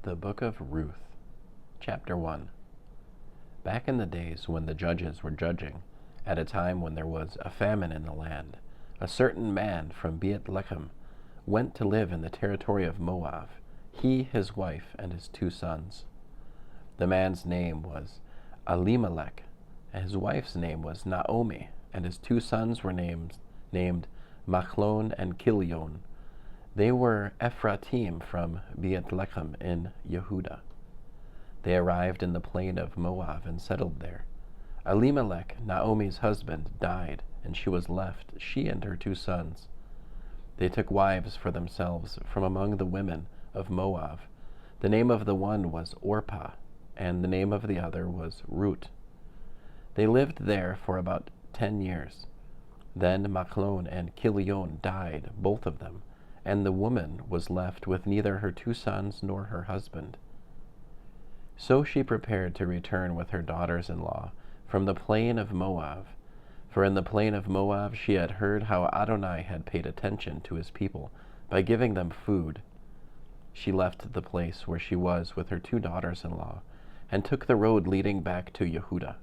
The Book of Ruth, Chapter 1. Back in the days when the judges were judging, at a time when there was a famine in the land, a certain man from Beit-Lechem went to live in the territory of Moab, he, his wife, and his 2 sons. The man's name was Elimelekh, and his wife's name was Naomi, and his 2 sons were named Machlon and Kilyon. They were Efratim from Beit-Lechem in Yehudah. They arrived in the plain of Moab and settled there. Elimelekh, Naomi's husband, died, and she was left, she and her 2 sons. They took wives for themselves from among the women of Moab. The name of the one was Orpah, and the name of the other was Ruth. They lived there for about 10 years. Then Machlon and Kilyon died, both of them, and the woman was left with neither her 2 sons nor her husband. So she prepared to return with her daughters-in-law from the plain of Moab, for in the plain of Moab she had heard how Adonai had paid attention to his people by giving them food. She left the place where she was with her 2 daughters-in-law and took the road leading back to Yehudah.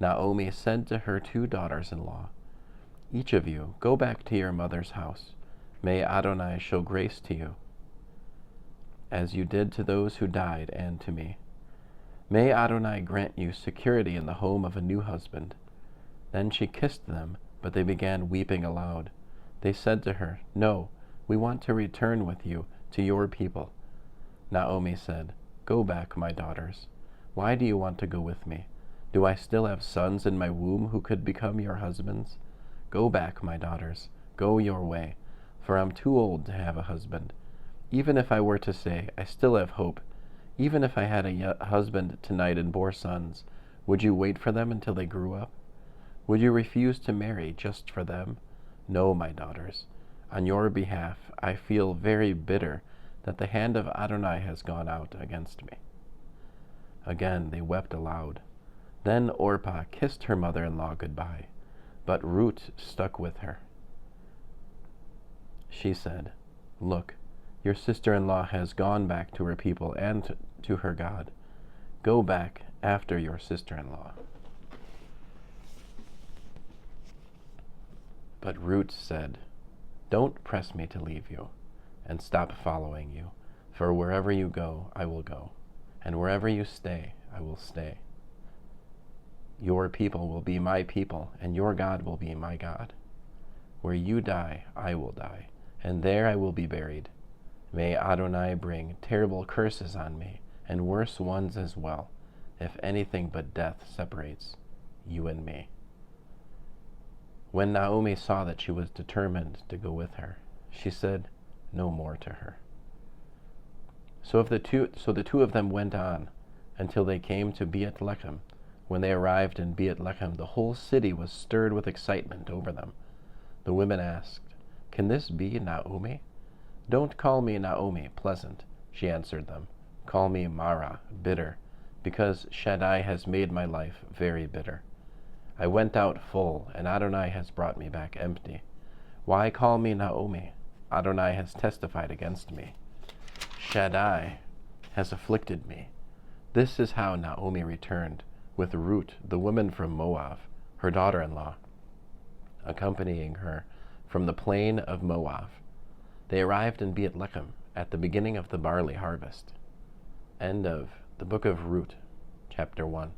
Naomi said to her 2 daughters-in-law, "Each of you go back to your mother's house. May Adonai show grace to you, as you did to those who died and to me. May Adonai grant you security in the home of a new husband." Then she kissed them, but they began weeping aloud. They said to her, "No, we want to return with you to your people." Naomi said, "Go back, my daughters. Why do you want to go with me? Do I still have sons in my womb who could become your husbands? Go back, my daughters. Go your way, for I'm too old to have a husband. Even if I were to say, I still have hope, even if I had a husband tonight and bore sons, would you wait for them until they grew up? Would you refuse to marry just for them? No, my daughters. On your behalf, I feel very bitter that the hand of Adonai has gone out against me." Again they wept aloud. Then Orpah kissed her mother-in-law goodbye, but Ruth stuck with her. She said, "Look, your sister-in-law has gone back to her people and to her God. Go back after your sister-in-law." But Ruth said, "Don't press me to leave you and stop following you, for wherever you go, I will go, and wherever you stay, I will stay. Your people will be my people, and your God will be my God. Where you die, I will die, and there I will be buried. May Adonai bring terrible curses on me, and worse ones as well, if anything but death separates you and me." When Naomi saw that she was determined to go with her, she said no more to her. So the two of them went on until they came to Beit-Lechem. When they arrived in Beit-Lechem, the whole city was stirred with excitement over them. The women asked, "Can this be Naomi?" "Don't call me Naomi, pleasant," she answered them. "Call me Mara, bitter, because Shaddai has made my life very bitter. I went out full, and Adonai has brought me back empty. Why call me Naomi? Adonai has testified against me. Shaddai has afflicted me." This is how Naomi returned, with Ruth, the woman from Moab, her daughter-in-law, accompanying her from the plain of Moab. They arrived in Beit-Lechem at the beginning of the barley harvest. End of the Book of Ruth, Chapter 1.